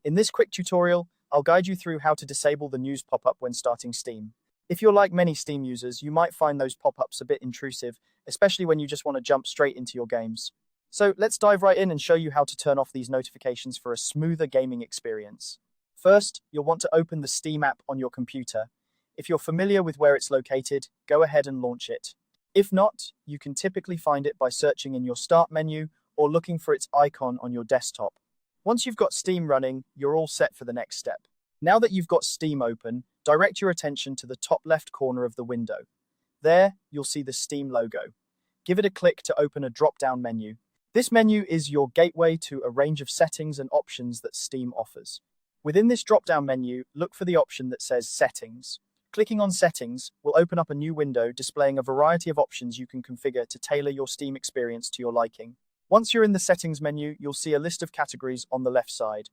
In this quick tutorial, I'll guide you through how to disable the news pop-up when starting Steam. If you're like many Steam users, you might find those pop-ups a bit intrusive, especially when you just want to jump straight into your games. So let's dive right in and show you how to turn off these notifications for a smoother gaming experience. First, you'll want to open the Steam app on your computer. If you're familiar with where it's located, go ahead and launch it. If not, you can typically find it by searching in your Start menu or looking for its icon on your desktop. Once you've got Steam running, you're all set for the next step. Now that you've got Steam open, direct your attention to the top left corner of the window. There, you'll see the Steam logo. Give it a click to open a drop-down menu. This menu is your gateway to a range of settings and options that Steam offers. Within this drop-down menu, look for the option that says Settings. Clicking on Settings will open up a new window displaying a variety of options you can configure to tailor your Steam experience to your liking. Once you're in the Settings menu, you'll see a list of categories on the left side.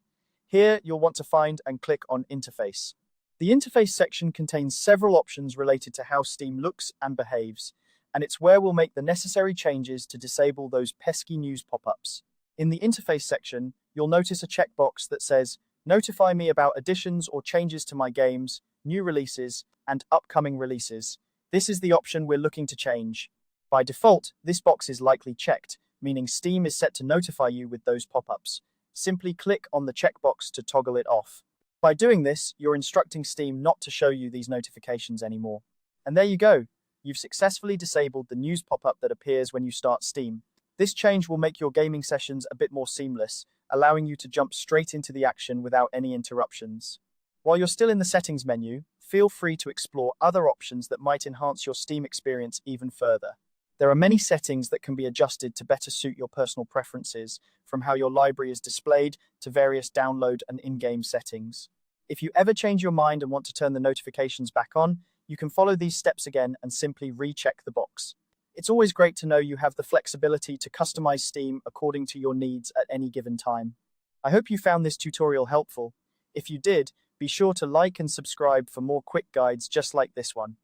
Here, you'll want to find and click on Interface. The Interface section contains several options related to how Steam looks and behaves, and it's where we'll make the necessary changes to disable those pesky news pop-ups. In the Interface section, you'll notice a checkbox that says, Notify me about additions or changes to my games, new releases, and upcoming releases. This is the option we're looking to change. By default, this box is likely checked, meaning Steam is set to notify you with those pop-ups. Simply click on the checkbox to toggle it off. By doing this, you're instructing Steam not to show you these notifications anymore. And there you go. You've successfully disabled the news pop-up that appears when you start Steam. This change will make your gaming sessions a bit more seamless, allowing you to jump straight into the action without any interruptions. While you're still in the Settings menu, feel free to explore other options that might enhance your Steam experience even further. There are many settings that can be adjusted to better suit your personal preferences, from how your library is displayed to various download and in-game settings. If you ever change your mind and want to turn the notifications back on, you can follow these steps again and simply recheck the box. It's always great to know you have the flexibility to customize Steam according to your needs at any given time. I hope you found this tutorial helpful. If you did, be sure to like and subscribe for more quick guides just like this one.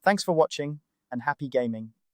Thanks for watching, and happy gaming.